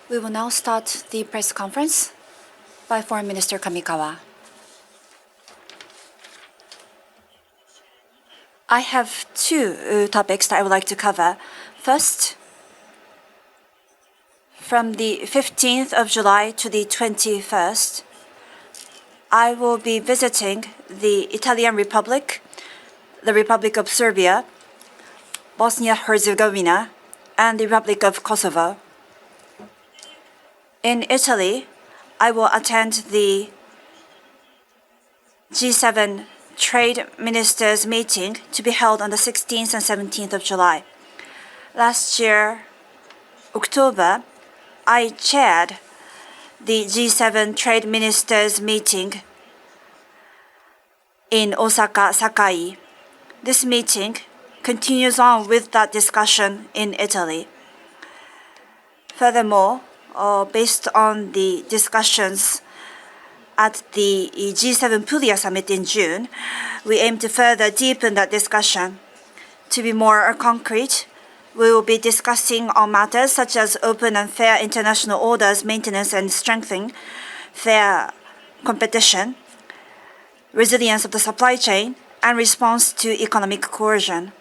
We will now start the press conference by Foreign Minister Kamikawa. I have two topics that I would like to cover. First, from the 15th of July to the 21st, I will be visiting the Italian Republic, the Republic of Serbia, Bosnia-Herzegovina, and the Republic of Kosovo. In Italy, I will attend the G7 Trade Ministers meeting to be held on the 16th and 17th of July. Last year, October, I chaired the G7 Trade Ministers meeting in Osaka, Sakai. This meeting continues on with that discussion in Italy. Furthermore, based on the discussions at the G7 Puglia Summit in June, we aim to further deepen that discussion. To be more concrete, we will be discussing on matters such as open and fair international orders, maintenance and strengthening fair competition, resilience of the supply chain, and response to economic coercion.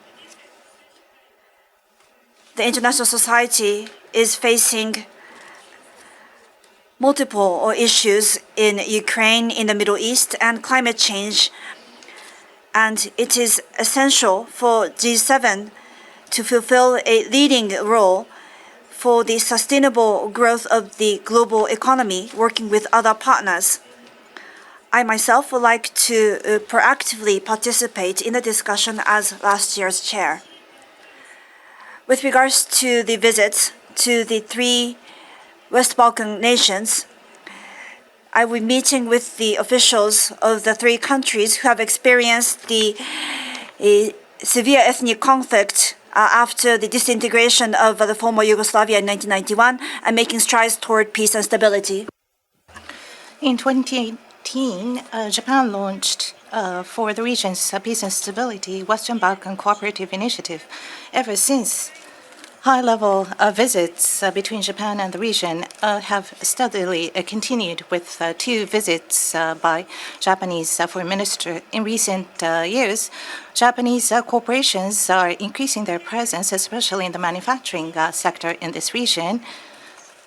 The international society is facing multiple issues in Ukraine, in the Middle East, and climate change. And it is essential for G7 to fulfill a leading role for the sustainable growth of the global economy, working with other partners. I myself would like to proactively participate in the discussion as last year's chair. With regards to the visits to the three West Balkan nations, I will be meeting with the officials of the three countries who have experienced the severe ethnic conflict after the disintegration of the former Yugoslavia in 1991 and making strides toward peace and stability. In 2018, Japan launched for the region's peace and stability Western Balkan Cooperative Initiative. Ever since, high-level visits between Japan and the region have steadily continued with two visits by Japanese foreign minister. In recent years, Japanese corporations are increasing their presence, especially in the manufacturing sector in this region.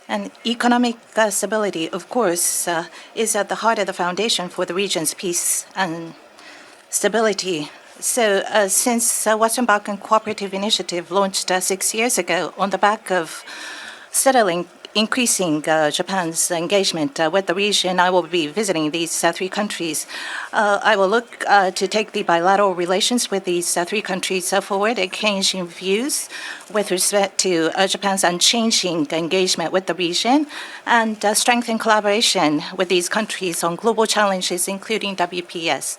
And economic stability, of course, is at the heart of the foundation for the region's peace and stability. So since Western Balkan Cooperative Initiative launched 6 years ago on the back of steadily increasing Japan's engagement with the region, I will be visiting these three countries. I will look to take the bilateral relations with these three countries forward, exchanging views with respect to Japan's unchanging engagement with the region, and strengthen collaboration with these countries on global challenges, including WPS.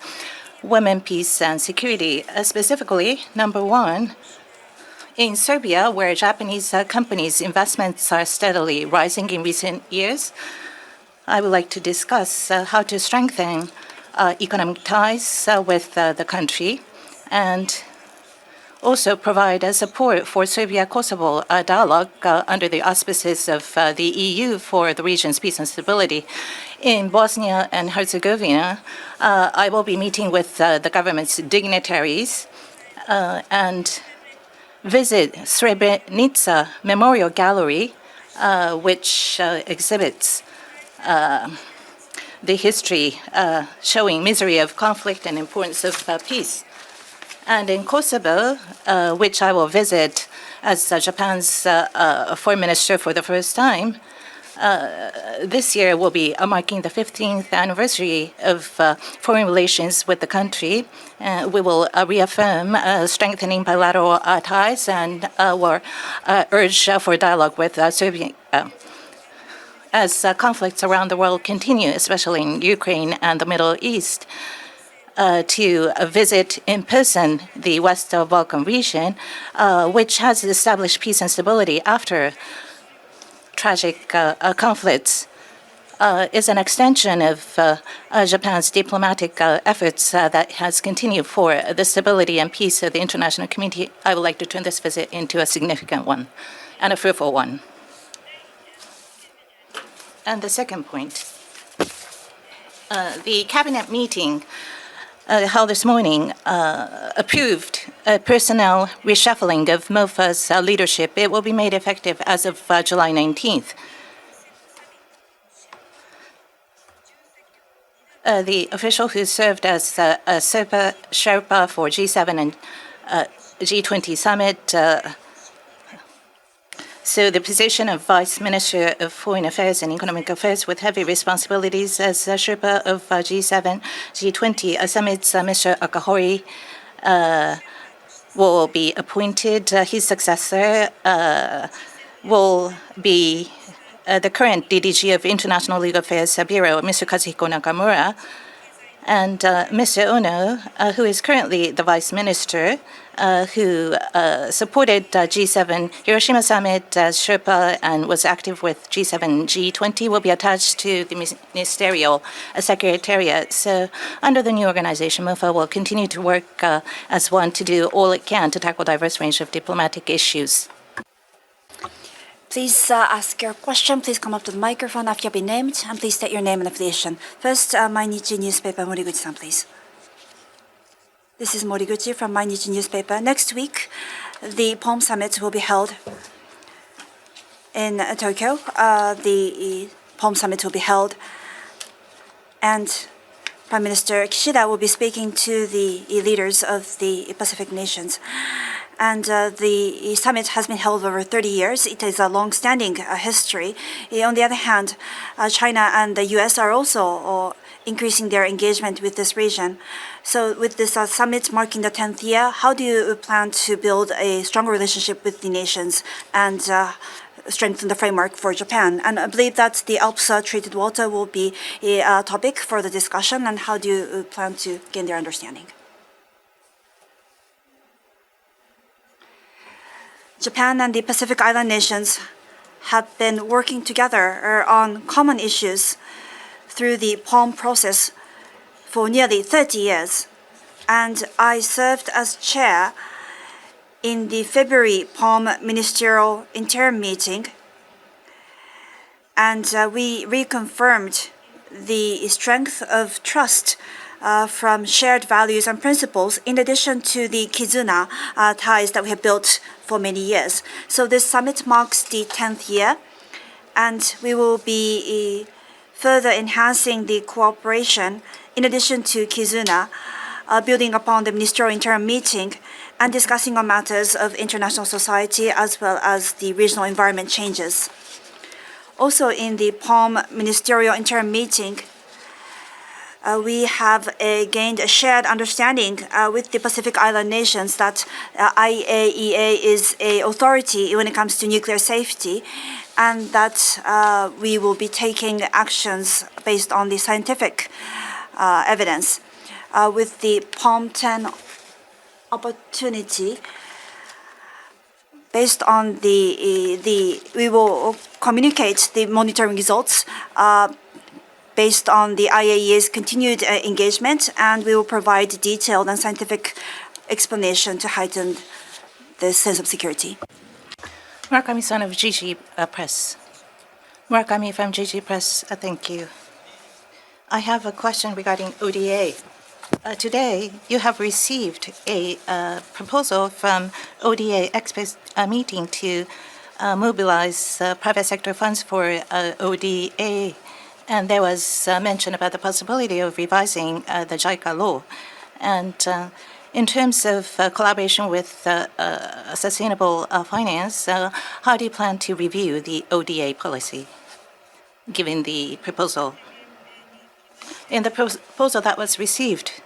Women, peace, and security. Specifically, number one, in Serbia, where Japanese companies' investments are steadily rising in recent years, I would like to discuss how to strengthen economic ties with the country and also provide support for Serbia-Kosovo dialogue under the auspices of the EU for the region's peace and stability. In Bosnia and Herzegovina, I will be meeting with the government's dignitaries and visit Srebrenica Memorial Gallery, which exhibits the history showing misery of conflict and importance of peace. And in Kosovo, which I will visit as Japan's foreign minister for the first time, this year will be marking the 15th anniversary of foreign relations with the country. We will reaffirm strengthening bilateral ties and will urge for dialogue with Serbia. As conflicts around the world continue, especially in Ukraine and the Middle East, to visit in person the West Balkan region, which has established peace and stability after tragic conflicts, is an extension of Japan's diplomatic efforts that has continued for the stability and peace of the international community. I would like to turn this visit into a significant one and a fruitful one. And the second point, the cabinet meeting held this morning approved personnel reshuffling of MOFA's leadership. It will be made effective as of July 19th. The official who served as a Sherpa for G7 and G20 summit. So the position of Vice Minister of Foreign Affairs and Economic Affairs with heavy responsibilities as Sherpa of G7, G20 summits, Mr. Akahori will be appointed. His successor will be the current DDG of International Legal Affairs Bureau, Mr. Kazuhiko Nakamura, and Mr. Ono, who is currently the Vice Minister, who supported G7 Hiroshima Summit as Sherpa and was active with G7 G20, will be attached to the Ministerial Secretariat. So under the new organization, MOFA will continue to work as one to do all it can to tackle diverse range of diplomatic issues. Please ask your question. Please come up to the microphone after you've been named, and please state your name and affiliation. First, Mainichi Newspaper, Moriguchi-san, please. This is Moriguchi from Mainichi Newspaper. Next week, the Palm Summit will be held in Tokyo. The Palm Summit will be held, and Prime Minister Kishida will be speaking to the leaders of the Pacific nations. And the summit has been held over 30 years. It is a long-standing history. On the other hand, China and the U.S. are also increasing their engagement with this region. So with this summit marking the 10th year, how do you plan to build a stronger relationship with the nations and strengthen the framework for Japan? And I believe that the Alps treated water will be a topic for the discussion. And how do you plan to gain their understanding? Japan and the Pacific Island nations have been working together on common issues through the Palm process for nearly 30 years. And I served as chair in the February Palm Ministerial Interim Meeting. And we reconfirmed the strength of trust from shared values and principles, in addition to the Kizuna ties that we have built for many years. So this summit marks the 10th year, and we will be further enhancing the cooperation, in addition to Kizuna, building upon the ministerial interim meeting and discussing on matters of international society as well as the regional environment changes. Also in the Palm Ministerial Interim Meeting, we have gained a shared understanding with the Pacific Island nations that IAEA is an authority when it comes to nuclear safety, and that we will be taking actions based on the scientific evidence. With the Palm 10 opportunity, based on we will communicate the monitoring results based on the IAEA's continued engagement, and we will provide detailed and scientific explanation to heighten the sense of security. Murakami-san of GG Press. Murakami from GG Press, thank you. I have a question regarding ODA. Today, you have received a proposal from ODA expert meeting to mobilize private sector funds for ODA. And there was mention about the possibility of revising the JICA law. And in terms of collaboration with sustainable finance, how do you plan to review the ODA policy, given the proposal? In the proposal that was received,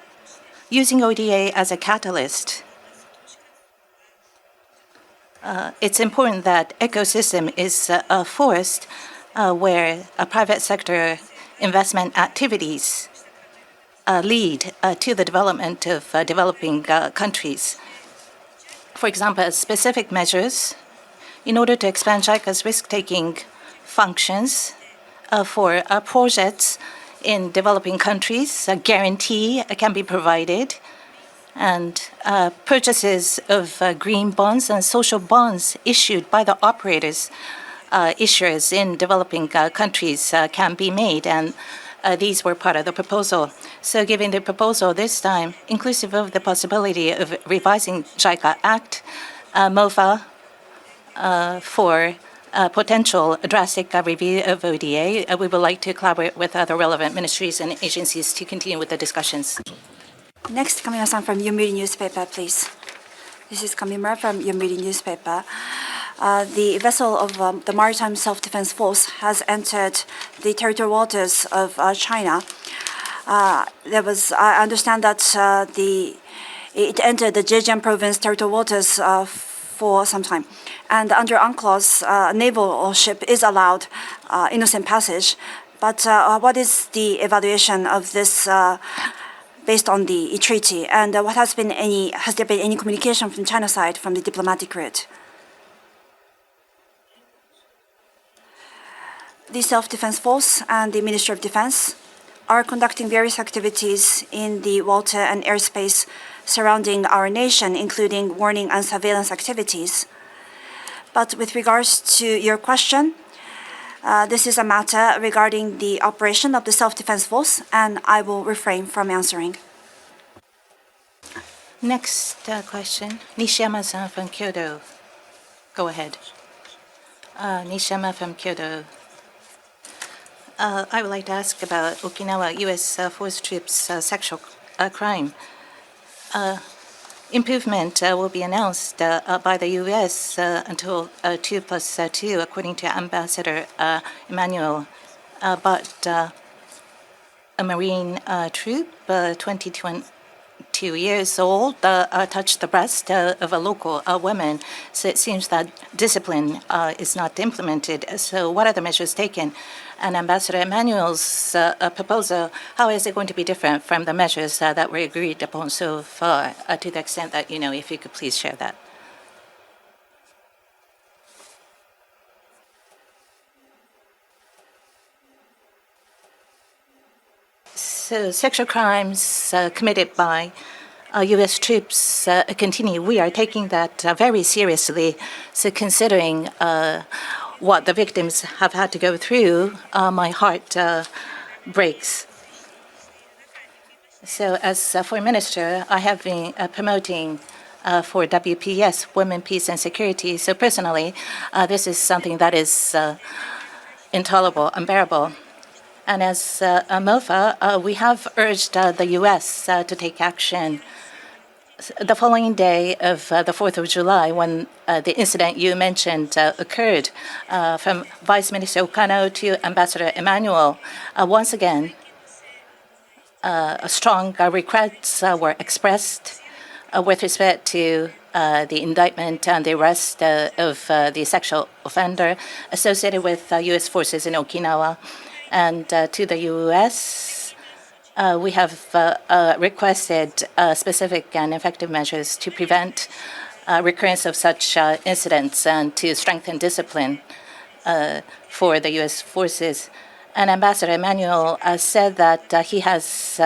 using ODA as a catalyst, it's important that ecosystem is forced where private sector investment activities lead to the development of developing countries. For example, specific measures in order to expand JICA's risk-taking functions for projects in developing countries, a guarantee can be provided, and purchases of green bonds and social bonds issued by the operators issuers in developing countries can be made, and these were part of the proposal. So given the proposal this time, inclusive of the possibility of revising JICA Act, MOFA for potential drastic review of ODA, we would like to collaborate with other relevant ministries and agencies to continue with the discussions. Next, Kamimura-san from Yomiuri newspaper, please. This is Kamimura from Yomiuri newspaper. The vessel of the Maritime Self-Defense Force has entered the territorial waters of China. I understand that it entered the Zhejiang province territorial waters for some time. And under UNCLOS, a naval ship is allowed innocent passage. But what is the evaluation of this based on the treaty? And has there been any communication from China side from the diplomatic route? The Self-Defense Force and the Ministry of Defense are conducting various activities in the water and airspace surrounding our nation, including warning and surveillance activities. But with regards to your question, this is a matter regarding the operation of the Self-Defense Force, and I will refrain from answering. Next question, Nishiyama-san from Kyoto. Go ahead. Nishiyama from Kyoto. I would like to ask about Okinawa U.S. force troops sexual crime. Improvement will be announced by the U.S. Until 2+2, according to Ambassador Emmanuel. But a Marine troop, 22 years old, touched the breast of a local woman. So it seems that discipline is not implemented. So what are the measures taken? And Ambassador Emmanuel's proposal, how is it going to be different from the measures that were agreed upon so far, to the extent that, if you could please share that? So sexual crimes committed by U.S. troops continue. We are taking that very seriously. So considering what the victims have had to go through, my heart breaks. So as Foreign Minister, I have been promoting for WPS, Women, Peace and Security. So personally, this is something that is intolerable, unbearable. And as MOFA, we have urged the U.S. To take action. The following day of the 4th of July, when the incident you mentioned occurred, from Vice Minister Okano to Ambassador Emmanuel, once again, strong regrets were expressed with respect to the indictment and the arrest of the sexual offender associated with U.S. forces in Okinawa. And to the U.S., we have requested specific and effective measures to prevent recurrence of such incidents and to strengthen discipline for the U.S. forces. And Ambassador Emmanuel said that he has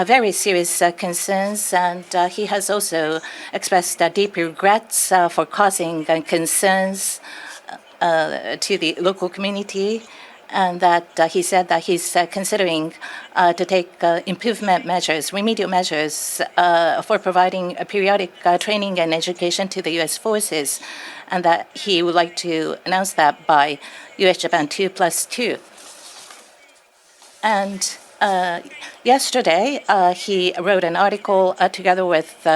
very serious concerns, and he has also expressed deep regrets for causing concerns to the local community. And that he said that he's considering to take improvement measures, remedial measures for providing periodic training and education to the U.S. forces, and that he would like to announce that by U.S.-Japan 2+2. And yesterday, he wrote an article together with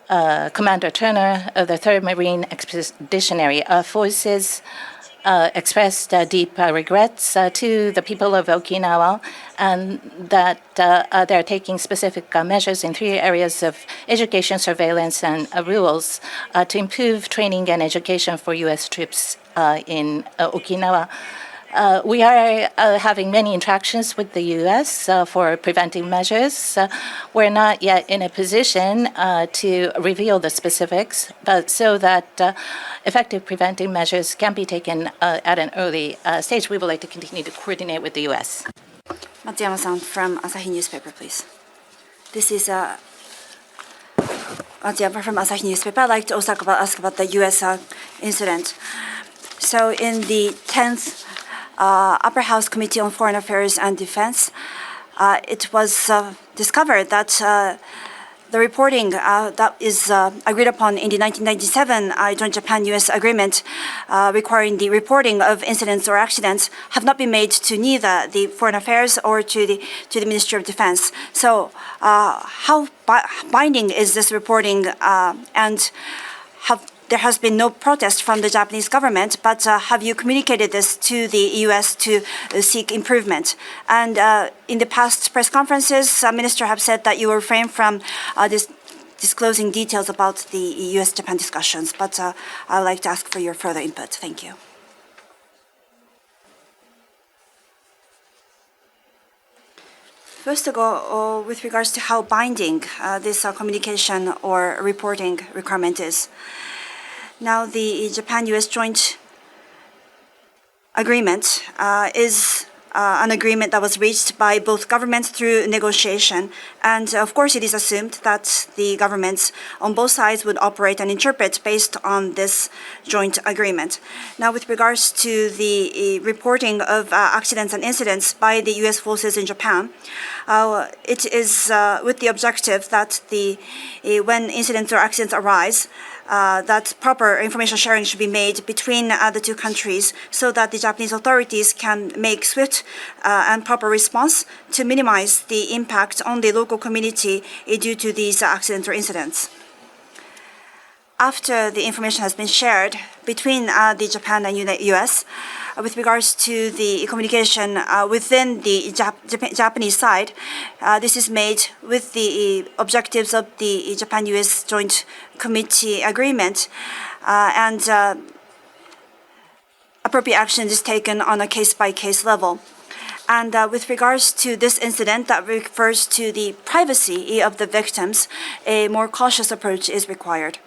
Commander Turner of the 3rd Marine Expeditionary Forces, expressed deep regrets to the people of Okinawa, and that they're taking specific measures in 3 areas of education, surveillance, and rules to improve training and education for U.S. troops in Okinawa. We are having many interactions with the U.S. For preventing measures. We're not yet in a position to reveal the specifics, but so that effective preventing measures can be taken at an early stage, we would like to continue to coordinate with the U.S. Matsuyama-san from Asahi newspaper, please. This is Matsuyama from Asahi newspaper. I'd like to also ask about the U.S. incident. So in the 10th Upper House Committee on Foreign Affairs and Defense, it was discovered that the reporting that is agreed upon in the 1997 Joint Japan-U.S. Agreement requiring the reporting of incidents or accidents have not been made to neither the Foreign Affairs or to the Ministry of Defense. So how binding is this reporting, and there has been no protest from the Japanese government, but have you communicated this to the U.S. to seek improvement? And in the past press conferences, ministers have said that you refrain from disclosing details about the U.S.-Japan discussions, but I'd like to ask for your further input. Thank you. First of all, with regards to how binding this communication or reporting requirement is. Now, the Japan-U.S. joint agreement is an agreement that was reached by both governments through negotiation. And of course, it is assumed that the governments on both sides would operate and interpret based on this joint agreement. Now, with regards to the reporting of accidents and incidents by the U.S. forces in Japan, it is with the objective that when incidents or accidents arise, that proper information sharing should be made between the two countries so that the Japanese authorities can make swift and proper response to minimize the impact on the local community due to these accidents or incidents. After the information has been shared between the Japan and U.S. With regards to the communication within the Japanese side, this is made with the objectives of the Japan-U.S. Joint Committee Agreement, and appropriate action is taken on a case-by-case level. And with regards to this incident that refers to the privacy of the victims, a more cautious approach is required.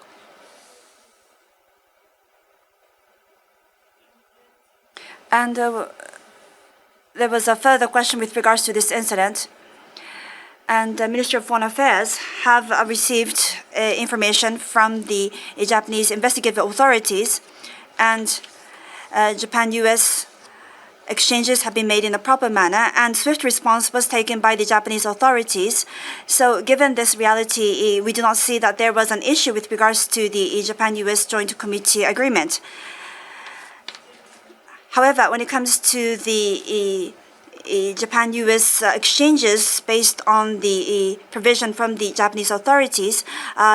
And there was a further question with regards to this incident. And the Ministry of Foreign Affairs have received information from the Japanese investigative authorities, and Japan-U.S. exchanges have been made in a proper manner, and swift response was taken by the Japanese authorities. So given this reality, we do not see that there was an issue with regards to the Japan-U.S. Joint Committee Agreement. However, when it comes to the Japan-U.S. exchanges based on the provision from the Japanese authorities,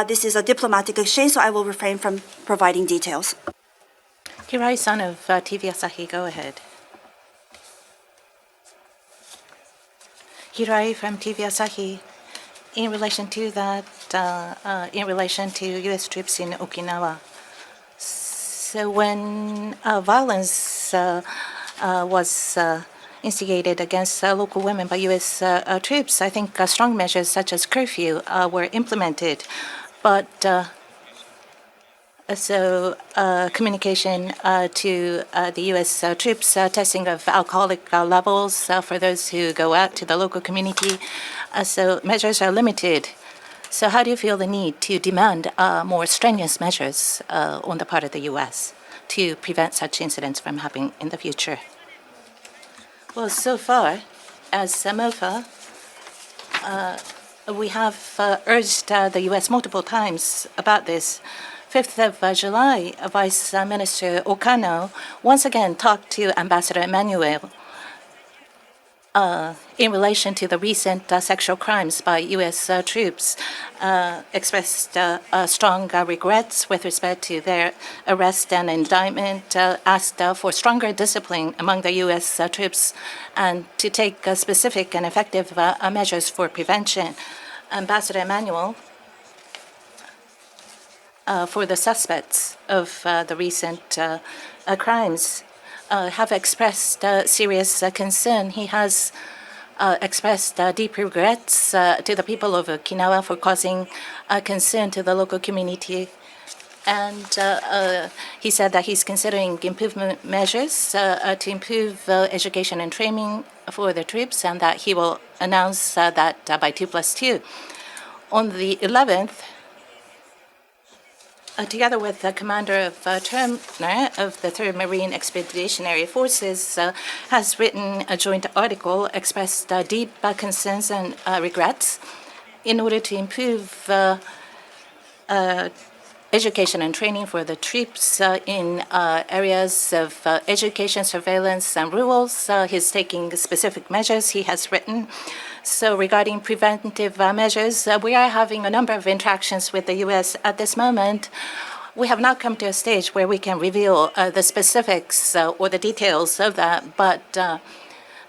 this is a diplomatic exchange, so I will refrain from providing details. Hirai-san of TV Asahi, go ahead. Hirai from TV Asahi. In relation to that, in relation to U.S. troops in Okinawa, so when violence was instigated against local women by U.S. Troops, I think strong measures such as curfew were implemented. But communication to the U.S. Troops, testing of alcoholic levels for those who go out to the local community, so measures are limited. So how do you feel the need to demand more strenuous measures on the part of the U.S. to prevent such incidents from happening in the future? Well, so far, as MOFA, we have urged the U.S. multiple times about this. 5th of July, Vice Minister Okano once again talked to Ambassador Emmanuel in relation to the recent sexual crimes by U.S. Troops, expressed strong regrets with respect to their arrest and indictment, asked for stronger discipline among the U.S. Troops, and to take specific and effective measures for prevention. Ambassador Emmanuel, for the suspects of the recent crimes, have expressed serious concern. He has expressed deep regrets to the people of Okinawa for causing concern to the local community. And he said that he's considering improvement measures to improve education and training for the troops, and that he will announce that by 2+2. On the 11th, together with the commander of Turner of the 3rd Marine Expeditionary Forces, has written a joint article, expressed deep concerns and regrets in order to improve education and training for the troops in areas of education, surveillance, and rules. He's taking specific measures he has written. So regarding preventive measures, we are having a number of interactions with the U.S. at this moment. We have not come to a stage where we can reveal the specifics or the details of that, but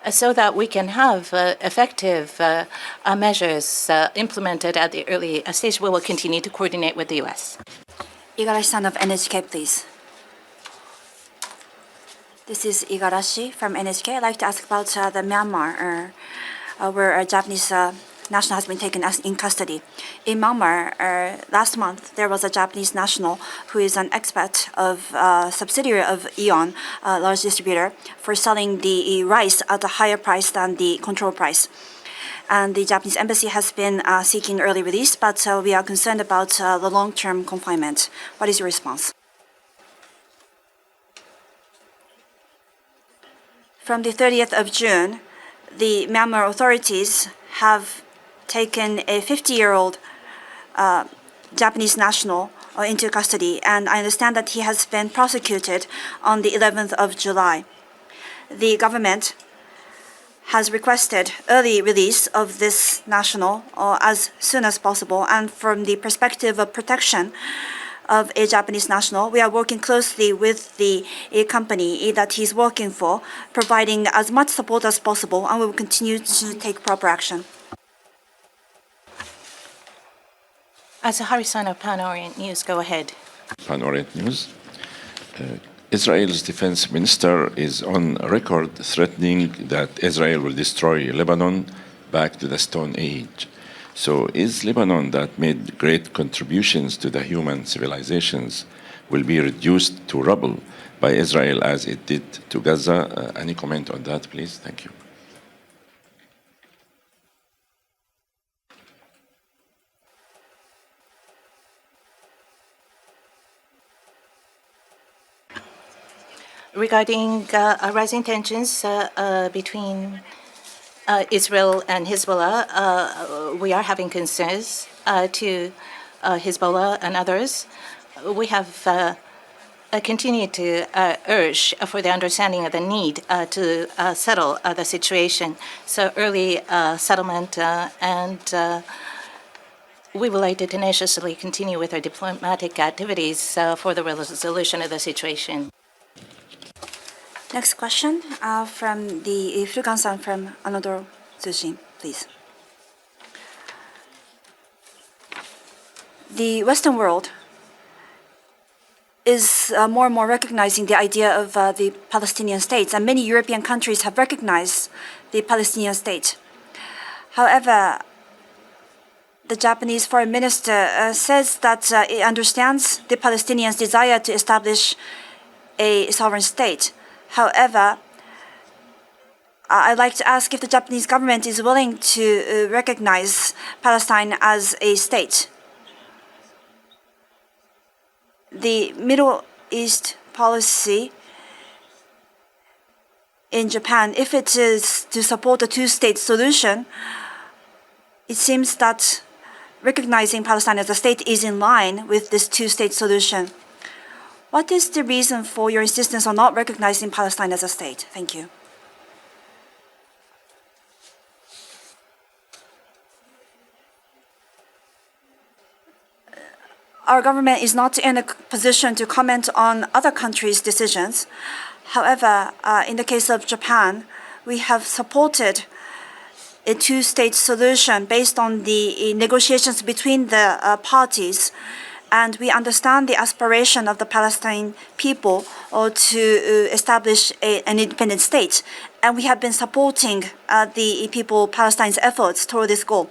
so that we can have effective measures implemented at the early stage, we will continue to coordinate with the U.S. Igarashi-san of NHK, please. This is Igarashi from NHK. I'd like to ask about the Myanmar, where a Japanese national has been taken in custody. In Myanmar, last month, there was a Japanese national who is an expat of a subsidiary of AEON, a large distributor, for selling the rice at a higher price than the control price. And the Japanese embassy has been seeking early release, but we are concerned about the long-term confinement. What is your response? From the 30th of June, the Myanmar authorities have taken a 50-year-old Japanese national into custody, and I understand that he has been prosecuted on the 11th of July. The government has requested early release of this national as soon as possible, and from the perspective of protection of a Japanese national, we are working closely with the company that he's working for, providing as much support as possible, and we will continue to take proper action. Asahari-san of Pan Orient News, go ahead. Pan Orient News. Israel's defense minister is on record threatening that Israel will destroy Lebanon back to the Stone Age. So is Lebanon, that made great contributions to the human civilizations, will be reduced to rubble by Israel as it did to Gaza? Any comment on that, please? Thank you. Regarding rising tensions between Israel and Hezbollah, we are having concerns to Hezbollah and others. We have continued to urge for the understanding of the need to settle the situation. So early settlement and we would like to tenaciously continue with our diplomatic activities for the resolution of the situation. Next question from the Furukan-san from Anodoro Tsushin, please. The Western world is more and more recognizing the idea of the Palestinian state, and many European countries have recognized the Palestinian state. However, the Japanese foreign minister says that it understands the Palestinians' desire to establish a sovereign state. However, I'd like to ask if the Japanese government is willing to recognize Palestine as a state. The Middle East policy in Japan, if it is to support a two-state solution, it seems that recognizing Palestine as a state is in line with this two-state solution. What is the reason for your insistence on not recognizing Palestine as a state? Thank you. Our government is not in a position to comment on other countries' decisions. However, in the case of Japan, we have supported a two-state solution based on the negotiations between the parties. And we understand the aspiration of the Palestinian people to establish an independent state. And we have been supporting the people, Palestine's efforts toward this goal.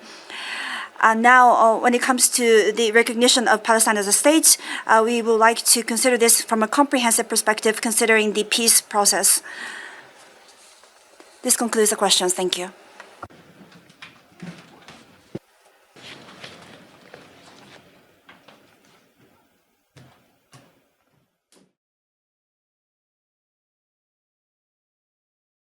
And now, when it comes to the recognition of Palestine as a state, we would like to consider this from a comprehensive perspective, considering the peace process. This concludes the questions. Thank you.